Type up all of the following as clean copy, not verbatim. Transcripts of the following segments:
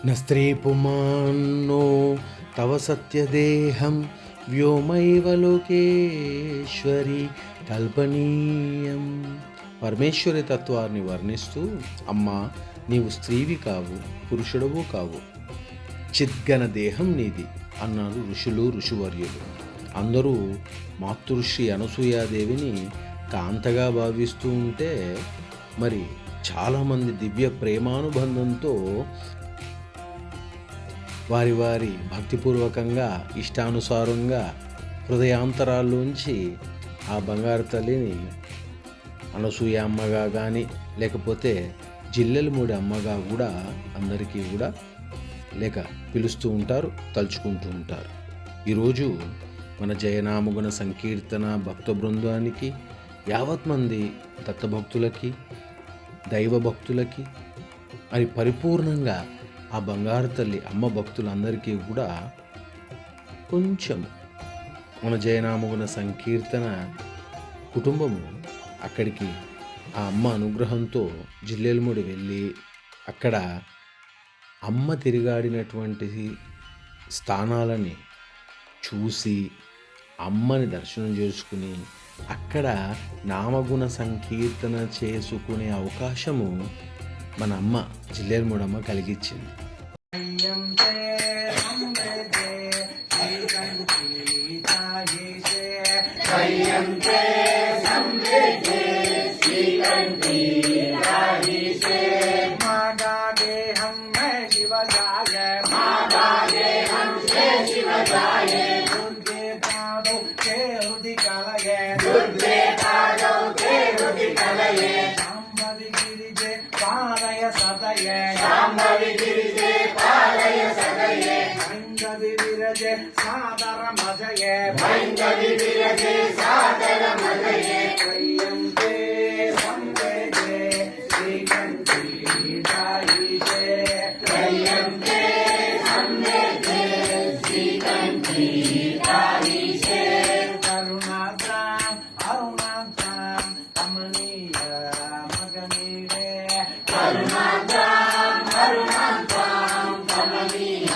న స్త్రీ పుమాన్నో తవ సత్యదేహం వ్యోమైవ లోకేశ్వరి కల్పనీయం. పరమేశ్వరి తత్వాన్ని వర్ణిస్తూ, అమ్మా నీవు స్త్రీవి కావు, పురుషుడవు కావు, చిద్గణ దేహం నీది అన్నారు ఋషులు, ఋషివర్యులు. అందరూ మాతృశ్రీ అనసూయాదేవిని కాంతగా భావిస్తూ ఉంటే, మరి చాలామంది దివ్య ప్రేమానుబంధంతో వారి వారి భక్తిపూర్వకంగా ఇష్టానుసారంగా హృదయాంతరాల్లోంచి ఆ బంగారు తల్లిని అనసూయ అమ్మగా కానీ, లేకపోతే జిల్లెలమూడి అమ్మగా కూడా అందరికీ కూడా లేక పిలుస్తూ ఉంటారు, తలుచుకుంటూ ఉంటారు. ఈరోజు మన జయనామగుణ సంకీర్తన భక్త బృందానికి, యావత్ మంది దత్తభక్తులకి, దైవ భక్తులకి, మరి పరిపూర్ణంగా ఆ బంగారు తల్లి అమ్మ భక్తులందరికీ కూడా కొంచెం మన జయనామగుణ సంకీర్తన కుటుంబము అక్కడికి ఆ అమ్మ అనుగ్రహంతో జిల్లెలమూడి వెళ్ళి అక్కడ అమ్మ తిరిగాడినటువంటి స్థానాలని చూసి అమ్మని దర్శనం చేసుకుని అక్కడ నామగుణ సంకీర్తన చేసుకునే అవకాశము మన అమ్మ జిల్లెలమూడమ్మ కలిగించింది. సాదర మజయే భైంగవి విరజే సాదర మజయే త్రయంతే సంవేదే శ్రీకంఠీ దాయిషే త్రయంతే సంవేదే శ్రీకంఠీ దాయిషే కరుణాద్రాం అరుణాద్రాం కమనీయ మగనీరే కరుణాద్రాం అరుణాద్రాం కమనీయ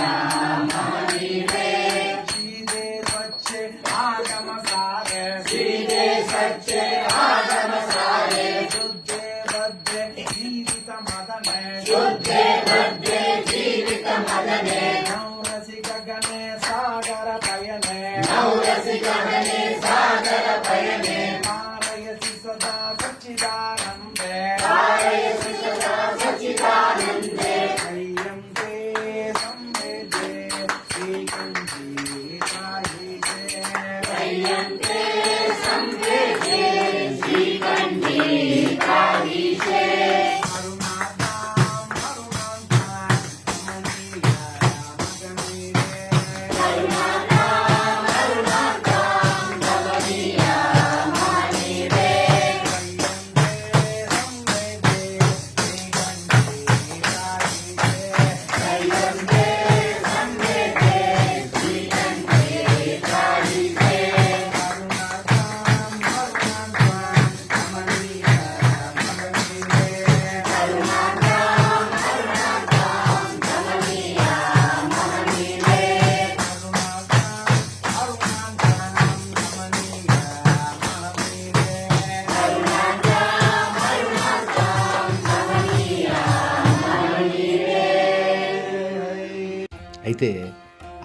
అయితే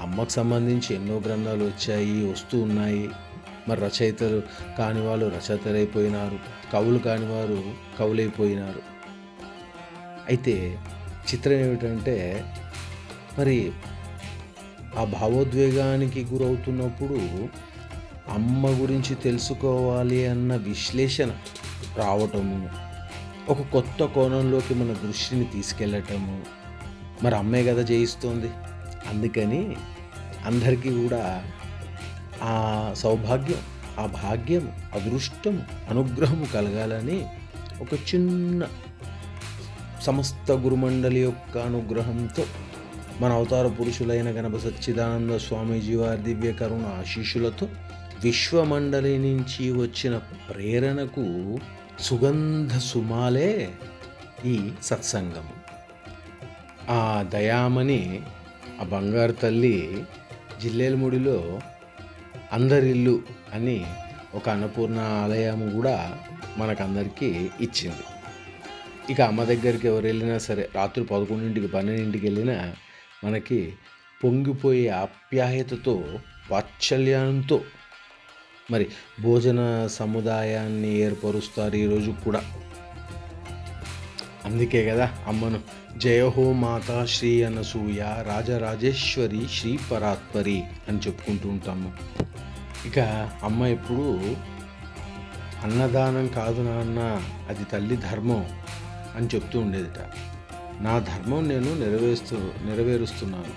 అమ్మకు సంబంధించి ఎన్నో గ్రంథాలు వచ్చాయి, వస్తూ ఉన్నాయి. మరి రచయితలు కాని వాళ్ళు రచయితలైపోయినారు, కవులు కాని వారు కవులైపోయినారు. అయితే చిత్రం ఏమిటంటే, మరి ఆ భావోద్వేగానికి గురవుతున్నప్పుడు అమ్మ గురించి తెలుసుకోవాలి అన్న విశ్లేషణ రావటము, ఒక కొత్త కోణంలోకి మన దృష్టిని తీసుకెళ్ళటము, మరి అమ్మే కదా జయిస్తోంది. అందుకని అందరికీ కూడా ఆ సౌభాగ్యం, ఆ భాగ్యం, అదృష్టం, అనుగ్రహము కలగాలని ఒక చిన్న సమస్త గురుమండలి యొక్క అనుగ్రహంతో మన అవతార పురుషులైన గణపతి సచ్చిదానంద స్వామీజీ వారి దివ్య కరుణ ఆశీస్సులతో విశ్వమండలి నుంచి వచ్చిన ప్రేరణకు సుగంధ సుమాలే ఈ సత్సంగము. ఆ దయామణి, ఆ బంగారు తల్లి జిల్లేలముడిలో అందరిల్లు అని ఒక అన్నపూర్ణ ఆలయం కూడా మనకందరికీ ఇచ్చింది. ఇక అమ్మ దగ్గరికి ఎవరు వెళ్ళినా సరే రాత్రి 11కి 12కి వెళ్ళినా మనకి పొంగిపోయే ఆప్యాయతతో వాత్సల్యంతో మరి భోజన సముదాయాన్ని ఏర్పరుస్తారు ఈరోజు కూడా. అందుకే కదా అమ్మను జయహో మాతా శ్రీ అనసూయ రాజరాజేశ్వరి శ్రీ పరాత్పరి అని చెప్పుకుంటూ ఉంటాము. ఇక అమ్మ ఎప్పుడు అన్నదానం కాదు నాన్న, అది తల్లి ధర్మం అని చెప్తూ ఉండేదిట. నా ధర్మం నేను నెరవేరుస్తున్నాను.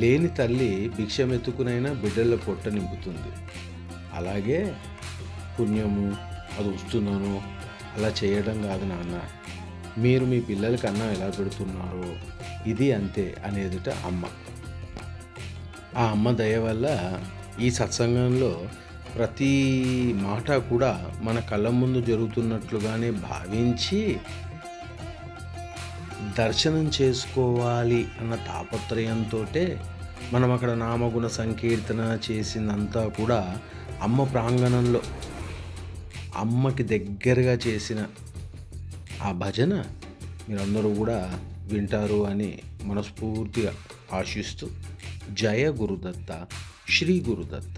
లేని తల్లి భిక్షమెత్తుకునైనా బిడ్డల పొట్ట నింపుతుంది. అలాగే పుణ్యము అది వస్తున్నాను అలా చేయడం కాదు నాన్న, మీరు మీ పిల్లలకి అన్నం ఎలా పెడుతున్నారో ఇది అంతే అనేదిట అమ్మ. ఆ అమ్మ దయ వల్ల ఈ సత్సంగంలో ప్రతి మాట కూడా మన కళ్ళ ముందు జరుగుతున్నట్లుగానే భావించి దర్శనం చేసుకోవాలి అన్న తాపత్రయంతో మనం అక్కడ నామగుణ సంకీర్తన చేసిందంతా కూడా అమ్మ ప్రాంగణంలో అమ్మకి దగ్గరగా చేసిన ఆ భజన మీరందరూ కూడా వింటారు అని మనస్ఫూర్తిగా ఆశిస్తూ జయ గురుదత్త, శ్రీ గురుదత్త.